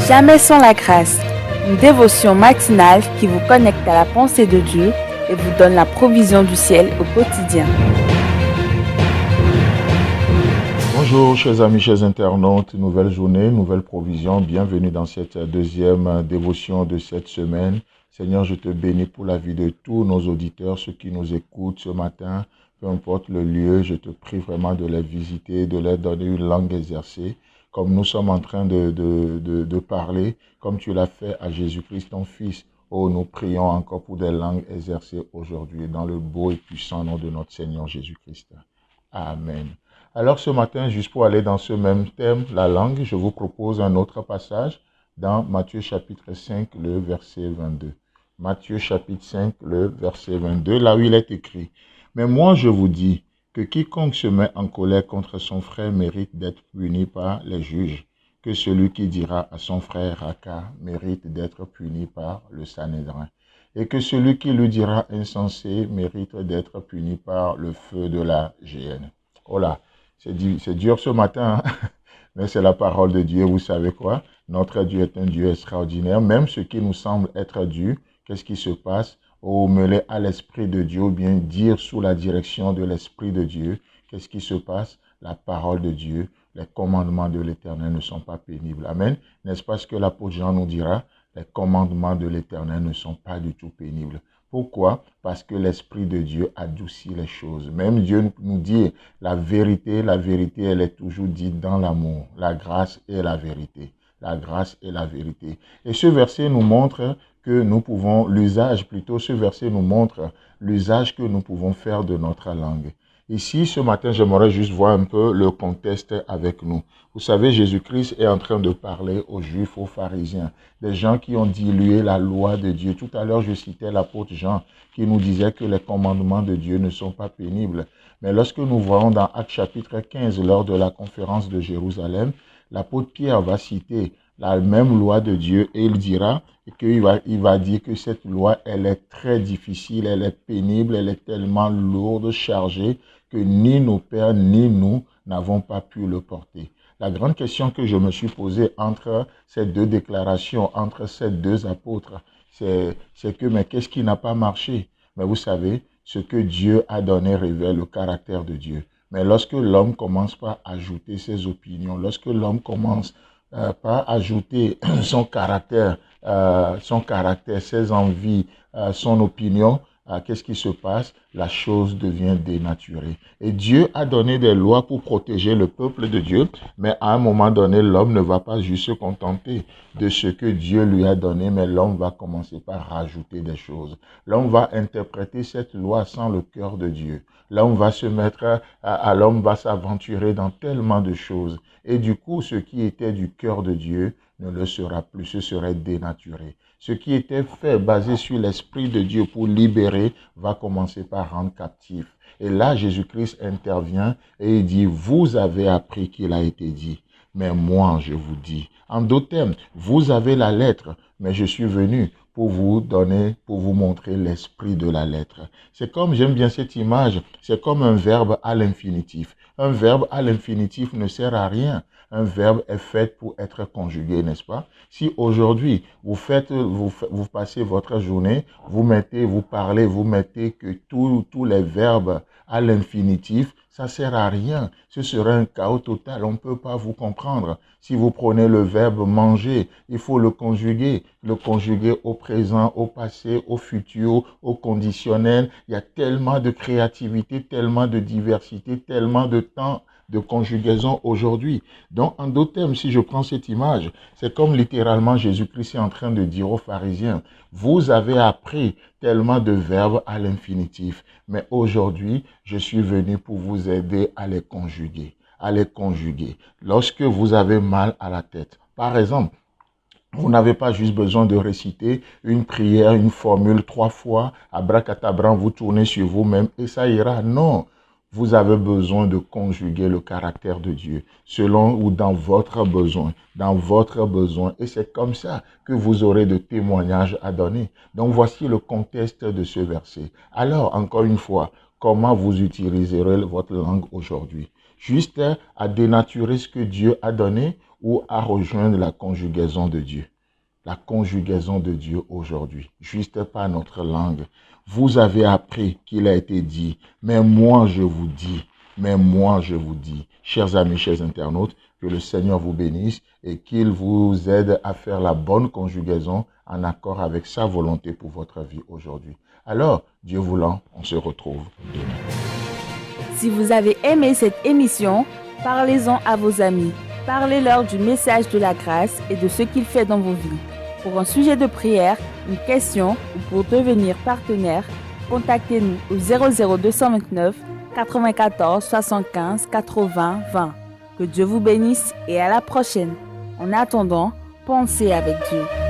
Jamais sans la grâce, une dévotion matinale qui vous connecte à la pensée de Dieu et vous donne la provision du ciel au quotidien. Bonjour chers amis, chers internautes, nouvelle journée, nouvelle provision, bienvenue dans cette deuxième dévotion de cette semaine. Seigneur, je te bénis pour la vie de tous nos auditeurs, ceux qui nous écoutent ce matin, peu importe le lieu, je te prie vraiment de les visiter, de leur donner une langue exercée, comme nous sommes en train de parler, comme tu l'as fait à Jésus-Christ, ton Fils. Oh, nous prions encore pour des langues exercées aujourd'hui, dans le beau et puissant nom de notre Seigneur Jésus-Christ. Amen. Alors ce matin, juste pour aller dans ce même thème, la langue, je vous propose un autre passage dans Matthieu chapitre 5, le verset 22. Matthieu chapitre 5, le verset 22, là où il est écrit « Mais moi je vous dis que quiconque se met en colère contre son frère mérite d'être puni par les juges, que celui qui dira à son frère Raka mérite d'être puni par le Sanhédrin, et que celui qui lui dira insensé mérite d'être puni par le feu de la géhenne. » Oh là, c'est dur ce matin, hein? Mais c'est la parole de Dieu. Vous savez quoi? Notre Dieu est un Dieu extraordinaire. Même ce qui nous semble être dur, qu'est-ce qui se passe? Oh, mêler à l'Esprit de Dieu, ou bien dire sous la direction de l'Esprit de Dieu, qu'est-ce qui se passe? La parole de Dieu, les commandements de l'Éternel ne sont pas pénibles. Amen. N'est-ce pas ce que l'apôtre Jean nous dira? Les commandements de l'Éternel ne sont pas du tout pénibles. Pourquoi? Parce que l'Esprit de Dieu adoucit les choses. Même Dieu nous dit la vérité, elle est toujours dite dans l'amour. La grâce et la vérité. La grâce et la vérité. Et ce verset nous montre que nous pouvons, ce verset nous montre l'usage que nous pouvons faire de notre langue. Ici, ce matin, j'aimerais juste voir un peu le contexte avec nous. Vous savez, Jésus-Christ est en train de parler aux Juifs, aux pharisiens, des gens qui ont dilué la loi de Dieu. Tout à l'heure, je citais l'apôtre Jean qui nous disait que les commandements de Dieu ne sont pas pénibles. Mais lorsque nous voyons dans Actes chapitre 15, lors de la conférence de Jérusalem, l'apôtre Pierre va citer la même loi de Dieu et il dira qu'il va dire que cette loi, elle est très difficile, elle est pénible, elle est tellement lourde, chargée, que ni nos pères ni nous n'avons pas pu le porter. La grande question que je me suis posée entre ces deux déclarations, entre ces deux apôtres, c'est que, mais qu'est-ce qui n'a pas marché? Mais vous savez, ce que Dieu a donné révèle le caractère de Dieu. Mais lorsque l'homme commence par ajouter ses opinions, lorsque l'homme commence par ajouter son caractère, ses envies, son opinion, qu'est-ce qui se passe? La chose devient dénaturée. Et Dieu a donné des lois pour protéger le peuple de Dieu, mais à un moment donné, l'homme ne va pas juste se contenter de ce que Dieu lui a donné, mais l'homme va commencer par rajouter des choses. L'homme va interpréter cette loi sans le cœur de Dieu. L'homme va l'homme va s'aventurer dans tellement de choses. Et du coup, ce qui était du cœur de Dieu ne le sera plus, ce serait dénaturé. Ce qui était fait, basé sur l'Esprit de Dieu pour libérer, va commencer par rendre captif. Et là, Jésus-Christ intervient et il dit, vous avez appris qu'il a été dit, mais moi, je vous dis. En d'autres termes, vous avez la lettre, mais je suis venu pour vous montrer l'esprit de la lettre. C'est comme, j'aime bien cette image, c'est comme un verbe à l'infinitif. Un verbe à l'infinitif ne sert à rien. Un verbe est fait pour être conjugué, n'est-ce pas? Si aujourd'hui, vous passez votre journée, vous parlez, vous mettez que tous les verbes à l'infinitif, ça sert à rien. Ce serait un chaos total. On ne peut pas vous comprendre. Si vous prenez le verbe manger, il faut le conjuguer au présent, au passé, au futur, au conditionnel. Il y a tellement de créativité, tellement de diversité, tellement de temps de conjugaison aujourd'hui. Donc, en d'autres termes, si je prends cette image, c'est comme littéralement Jésus-Christ est en train de dire aux pharisiens, vous avez appris tellement de verbes à l'infinitif, mais aujourd'hui, je suis venu pour vous aider à les conjuguer. Lorsque vous avez mal à la tête, par exemple, vous n'avez pas juste besoin de réciter une prière, une formule 3 fois, abracadabra, vous tournez sur vous-même et ça ira. Non, vous avez besoin de conjuguer le caractère de Dieu selon ou dans votre besoin. Et c'est comme ça que vous aurez de témoignages à donner. Donc voici le contexte de ce verset. Alors, encore une fois, comment vous utiliserez votre langue aujourd'hui? juste à dénaturer ce que Dieu a donné ou à rejoindre la conjugaison de Dieu. La conjugaison de Dieu aujourd'hui, juste par notre langue. Vous avez appris qu'il a été dit, mais moi je vous dis, chers amis, chers internautes, que le Seigneur vous bénisse et qu'il vous aide à faire la bonne conjugaison en accord avec sa volonté pour votre vie aujourd'hui. Alors, Dieu voulant, on se retrouve demain. Si vous avez aimé cette émission, parlez-en à vos amis. Parlez-leur du message de la grâce et de ce qu'il fait dans vos vies. Pour un sujet de prière, une question ou pour devenir partenaire, contactez-nous au 00229 94 75 80 20. Que Dieu vous bénisse et à la prochaine. En attendant, pensez avec Dieu.